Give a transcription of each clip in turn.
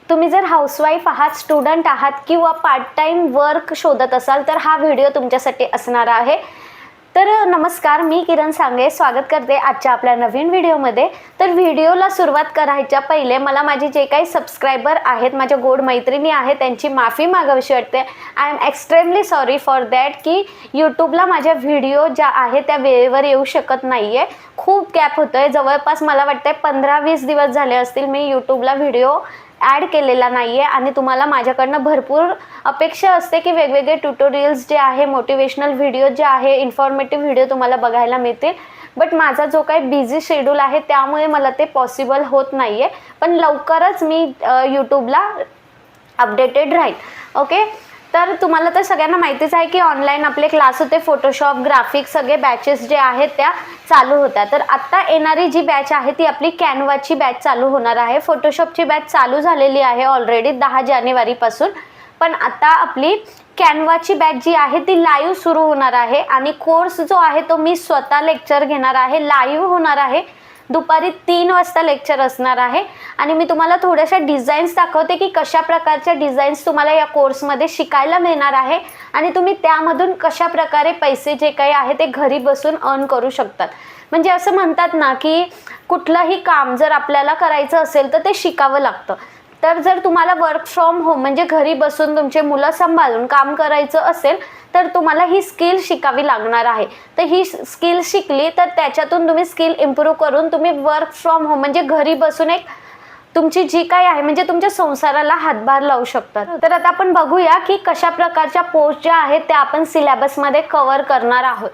तुम्ही जर हाऊसवाईफ आहात, स्टुडंट आहात किंवा पार्ट टाइम वर्क शोधत असाल तर हा व्हिडिओ तुमच्यासाठी असणार आहे। तर नमस्कार, मी किरण सांगे स्वागत करते आजच्या आपल्या नवीन व्हिडिओमध्ये। तर व्हिडिओला सुरुवात करायच्या पहिले मला माझे जे काही सबस्क्रायबर आहेत, माझ्या गोड मैत्रिणी आहेत, त्यांची माफी मागावीशी वाटते। I am extremely sorry for that की यूट्यूबला माझ्या व्हिडिओ ज्या आहेत त्या वेळेवर येऊ शकत नाही आहे। खूप गॅप होतोय, जवळपास मला वाटते 15-20 दिवस झाले असतील मी यूट्यूबला व्हिडिओ ॲड केलेला नाही आहे। आणि तुम्हाला माझ्याकडनं भरपूर अपेक्षा असते की वेगवेगळे ट्युटोरियल्स जे आहे, मोटिवेशनल व्हिडिओ जे आहे, इन्फॉर्मेटिव्ह व्हिडिओ तुम्हाला बघायला मिळतील। बट माझा जो काही बिझी शेड्यूल आहे त्यामुळे मला ते पॉसिबल होत नाही आहे। पण लवकरच मी यूट्यूबला अपडेटेड राहील। ओके, तर तुम्हाला तर सगळ्यांना माहितीच आहे की ऑनलाईन आपले क्लास होते, फोटोशॉप, ग्राफिक्स सगळे बॅचेस जे आहेत त्या चालू होत्या। तर आता येणारी जी बॅच आहे ती आपली कॅनवाची बॅच चालू होणार आहे। फोटोशॉपची बॅच चालू झालेली आहे ऑलरेडी 10 जानेवारीपासून, पण आता आपली कॅनवाची बॅच जी आहे ती लाईव्ह सुरू होणार आहे। आणि कोर्स जो आहे तो मी स्वतः लेक्चर घेणार आहे, लाईव्ह होणार आहे। दुपारी 3 वाजता लेक्चर असणार आहे। आणि मी तुम्हाला थोड्याशा डिझाईन्स दाखवते की कशा प्रकारच्या डिझाईन्स तुम्हाला या कोर्समध्ये शिकायला मिळणार आहे आणि तुम्ही त्यामधून कशा प्रकारे पैसे जे काही आहे ते घरी बसून अर्न करू शकतात। म्हणजे असं म्हणतात ना की कुठलंही काम जर आपल्याला करायचं असेल तर ते शिकावं लागतं। तर जर तुम्हाला वर्क फ्रॉम होम म्हणजे घरी बसून तुमचे मुलं सांभाळून काम करायचं असेल तर तुम्हाला ही स्किल शिकावी लागणार आहे। तर ही स्किल शिकली तर त्याच्यातून तुम्ही स्किल इम्प्रूव्ह करून तुम्ही वर्क फ्रॉम होम म्हणजे घरी बसून एक तुमची जी काय आहे म्हणजे तुमच्या संसाराला हातभार लावू शकतात। तर आता आपण बघूया की कशा प्रकारच्या पोस्ट ज्या आहेत त्या आपण सिलेबसमध्ये कव्हर करणार आहोत।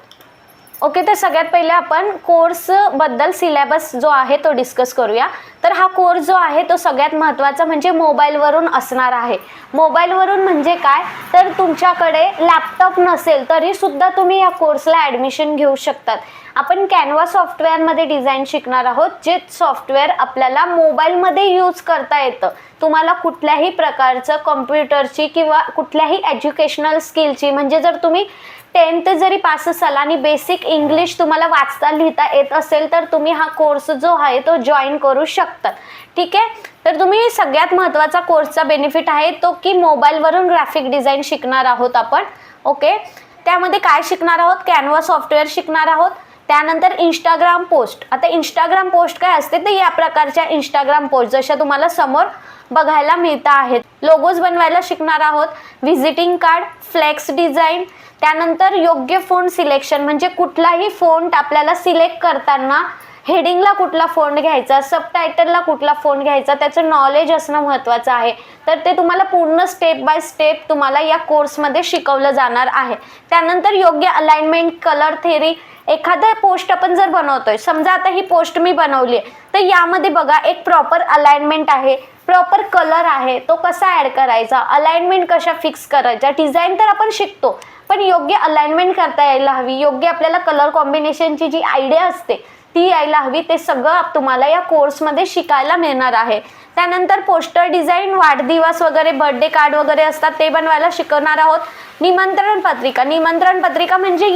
ओके, तर सगळ्यात पहिले आपण कोर्स बद्दल सिलेबस जो आहे तो डिस्कस करूया। तर हा कोर्स जो आहे तो सगळ्यात महत्त्वाचा म्हणजे मोबाईलवरून असणार आहे। मोबाईलवरून म्हणजे काय, तर तुमच्याकडे लॅपटॉप नसेल तरी सुद्धा तुम्ही या कोर्सला ॲडमिशन घेऊ शकतात। आपण कॅनवा सॉफ्टवेअरमध्ये डिझाईन शिकणार आहोत, जे सॉफ्टवेअर आपल्याला मोबाईलमध्ये यूज करता येतं। तुम्हाला कुठल्याही प्रकारचं कॉम्प्युटरची किंवा कुठल्याही एज्युकेशनल स्किलची म्हणजे जर तुम्ही 10th जरी पास असाल आणि बेसिक इंग्लिश तुम्हाला वाचता लिहिता येत असेल तर तुम्ही हा कोर्स जो आहे तो जॉईन करू शकतात। ठीक आहे, तर तुम्ही सगळ्यात महत्त्वाचा कोर्सचा बेनिफिट आहे तो की मोबाईलवरून ग्राफिक डिझाईन शिकणार आहोत आपण। ओके, त्यामध्ये काय शिकणार आहोत, कॅनवा सॉफ्टवेअर शिकणार आहोत। त्यानंतर इंस्टाग्राम पोस्ट। आता इंस्टाग्राम पोस्ट काय असते, तर या प्रकारच्या इंस्टाग्राम पोस्ट जशा तुम्हाला समोर बघायला मिळत आहेत। लोगोज बनवायला शिकणार आहोत, व्हिजिटिंग कार्ड, फ्लेक्स डिझाईन। त्यानंतर योग्य फॉन्ट सिलेक्शन म्हणजे कुठलाही फॉन्ट आपल्याला सिलेक्ट करताना हेडिंगला कुठला फॉन्ट घ्यायचा, सबटायटलला कुठला फॉन्ट घ्यायचा, त्याचं नॉलेज असणं महत्त्वाचं आहे। तर ते तुम्हाला पूर्ण स्टेप बाय स्टेप तुम्हाला या कोर्समध्ये शिकवलं जाणार आहे। त्यानंतर योग्य अलाइनमेंट, कलर थेरी। एखादा पोस्ट आपण जर बनवतोय, समजा आता ही पोस्ट मी बनवली आहे, तर यामध्ये बघा एक प्रॉपर अलाइनमेंट आहे, प्रॉपर कलर आहे, तो कसा ॲड करायचा, अलाइनमेंट कशा फिक्स करायचा। डिझाईन तर आपण शिकतो पण योग्य अलाइनमेंट करता यायला हवी, योग्य आपल्याला कलर कॉम्बिनेशनची जी आयडिया असते ती यायला हवी। ते सगळं तुम्हाला या कोर्समध्ये शिकायला मिळणार आहे। त्यानंतर पोस्टर डिझाईन, वाढदिवस वगैरे, बर्थडे कार्ड वगैरे असतात ते बनवायला शिकवणार आहोत। निमंत्रण पत्रिका। निमंत्रण पत्रिका म्हणजे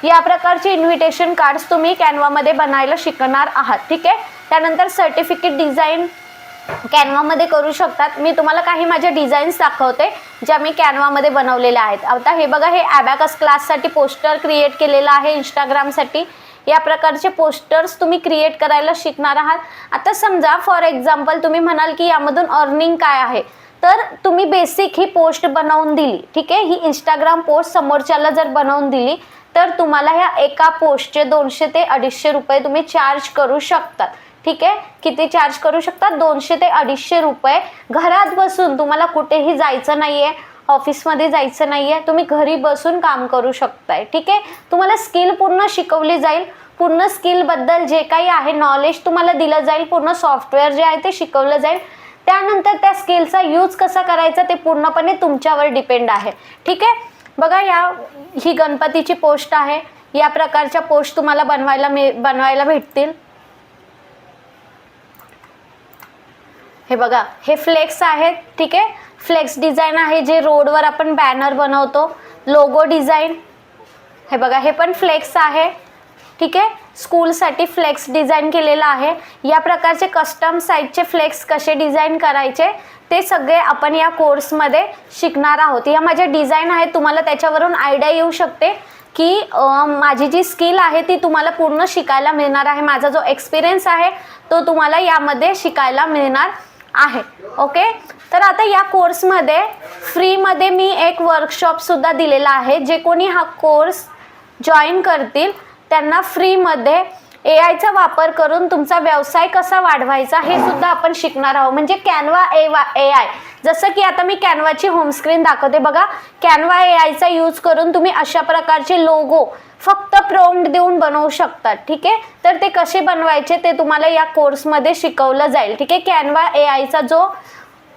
या प्रकारचे इन्व्हिटेशन कार्ड्स तुम्ही कॅनवामध्ये बनायला शिकणार आहात। ठीक आहे, त्यानंतर सर्टिफिकेट डिझाईन कॅनवामध्ये करू शकतात। मी तुम्हाला काही माझ्या डिझाईन्स दाखवते ज्या मी कॅनवामध्ये बनवलेल्या आहेत। आता हे बघा, हे ॲबॅकस क्लाससाठी पोस्टर क्रिएट केलेलं आहे, इंस्टाग्रामसाठी। या प्रकारचे पोस्टर्स तुम्ही क्रिएट करायला शिकणार आहात। आता समजा फॉर एक्झाम्पल तुम्ही म्हणाल की यामधून अर्निंग काय आहे, तर तुम्ही बेसिक ही पोस्ट बनवून दिली, ठीक आहे, ही इंस्टाग्राम पोस्ट समोरच्याला जर बनवून दिली तर तुम्हाला ह्या एका पोस्टचे 200 ते 250 रुपये तुम्ही चार्ज करू शकतात। ठीक आहे, किती चार्ज करू शकतात, 200 ते 250 रुपये। घरात बसून तुम्हाला कुठेही जायचं नाही आहे, ऑफिसमध्ये जायचं नाही आहे, तुम्ही घरी बसून काम करू शकताय। ठीक आहे, तुम्हाला स्किल पूर्ण शिकवली जाईल, पूर्ण स्किलबद्दल जे काही आहे नॉलेज तुम्हाला दिलं जाईल, पूर्ण सॉफ्टवेअर जे आहे ते शिकवलं जाईल। त्यानंतर त्या स्किलचा यूज कसा करायचा ते पूर्णपणे तुमच्यावर डिपेंड आहे। ठीक आहे, बघा ही गणपतीची पोस्ट आहे, या प्रकारच्या पोस्ट तुम्हाला बनवायला भेटतील। हे बघा, हे फ्लेक्स आहेत। ठीक आहे, फ्लेक्स डिझाईन आहे जे रोडवर आपण बॅनर बनवतो। लोगो डिझाईन, हे बघा, हे पण फ्लेक्स आहे। ठीक आहे. स्कूलसाठी फ्लेक्स डिझाईन केलेला आहे. या प्रकारचे कस्टम साईजचे फ्लेक्स कसे डिझाईन करायचे ते सगळे आपण या कोर्समध्ये शिकणार आहोत. या माझ्या डिझाईन आहेत, तुम्हाला त्याच्यावरून आयडिया येऊ शकते की माझी जी स्किल आहे ती तुम्हाला पूर्ण शिकायला मिळणार आहे. माझा जो एक्सपिरियन्स आहे तो तुम्हाला यामध्ये शिकायला मिळणार आहे. ओके. तर आता या कोर्समध्ये फ्रीमध्ये मी एक वर्कशॉपसुद्धा दिलेला आहे. जे कोणी हा कोर्स जॉईन करतील त्यांना फ्रीमध्ये AIचा वापर करून तुमचा व्यवसाय कसा वाढवायचा हे सुद्धा आपण शिकणार आहोत. म्हणजे कॅनवा AI, जसं की आता मी कॅनवाची होम स्क्रीन दाखवते बघा. कॅनवा AIचा यूज करून तुम्ही अशा प्रकारचे लोगो फक्त प्रॉम्प्ट देऊन बनवू शकता. ठीक आहे. तर ते कसे बनवायचे ते तुम्हाला या कोर्समध्ये शिकवलं जाईल. ठीक आहे. कॅनवा AIचा जो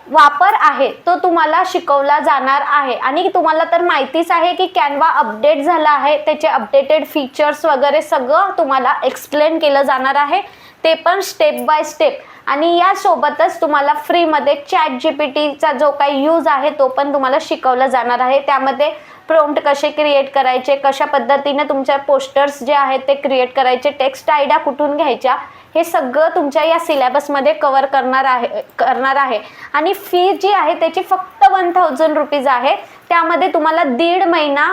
वापर आहे तो तुम्हाला शिकवला जाणार आहे. आणि तुम्हाला तर माहितीच आहे की कॅनवा अपडेट झाला आहे, त्याचे अपडेटेड फीचर्स वगैरे सगळं तुम्हाला एक्सप्लेन केलं जाणार आहे, ते पण स्टेप बाय स्टेप. आणि यासोबतच तुम्हाला फ्रीमध्ये ChatGPTचा जो काही यूज आहे तो पण तुम्हाला शिकवला जाणार आहे. त्यामध्ये प्रॉम्प्ट कसे क्रिएट करायचे, कशा पद्धतीने तुमच्या पोस्टर्स जे आहेत ते क्रिएट करायचे, टेक्स्ट आयडिया कुठून घ्यायच्या, हे सगळं तुमच्या या सिलेबसमध्ये कव्हर करणार आहे. आणि फी जी आहे त्याची फक्त 1000 रुपीज आहे. त्यामध्ये तुम्हाला 1.5 महिना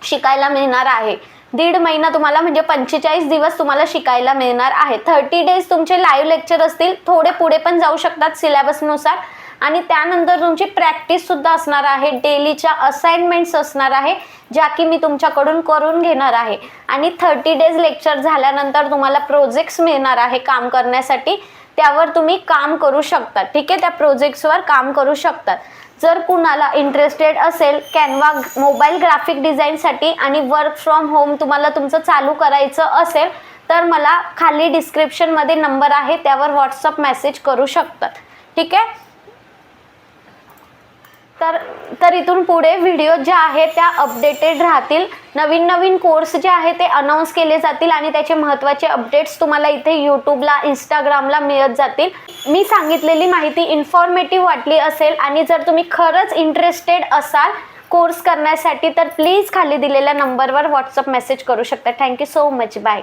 शिकायला मिळणार आहे. 1.5 महिना तुम्हाला म्हणजे 45 दिवस तुम्हाला शिकायला मिळणार आहे. 30 डेज तुमचे लाईव्ह लेक्चर असतील, थोडे पुढे पण जाऊ शकतात सिलेबसनुसार. आणि त्यानंतर तुमची प्रॅक्टिस सुद्धा असणार आहे, डेलीच्या असाइनमेंट्स असणार आहे ज्या की मी तुमच्याकडून करून घेणार आहे. आणि 30 डेज लेक्चर झाल्यानंतर तुम्हाला प्रोजेक्ट्स मिळणार आहे काम करण्यासाठी, त्यावर तुम्ही काम करू शकता. ठीक आहे. त्या प्रोजेक्ट्सवर काम करू शकतात. जर कुणाला इंटरेस्टेड असेल कॅनवा मोबाईल ग्राफिक डिझाईनसाठी आणि वर्क फ्रॉम होम तुम्हाला तुमचं चालू करायचं असेल तर मला खाली डिस्क्रिप्शनमध्ये नंबर आहे त्यावर व्हॉट्सअप मेसेज करू शकतात. ठीक आहे. तर इथून पुढे व्हिडिओ ज्या आहेत त्या अपडेटेड राहतील. नवीन कोर्स जे आहे ते अनाऊन्स केले जातील आणि त्याचे महत्त्वाचे अपडेट्स तुम्हाला इथे यूट्यूबला, इंस्टाग्रामला मिळत जातील. मी सांगितलेली माहिती इन्फॉर्मेटिव्ह वाटली असेल आणि जर तुम्ही खरंच इंटरेस्टेड असाल कोर्स करण्यासाठी तर प्लीज खाली दिलेल्या नंबरवर व्हॉट्सअप मेसेज करू शकता. Thank you so much. बाय.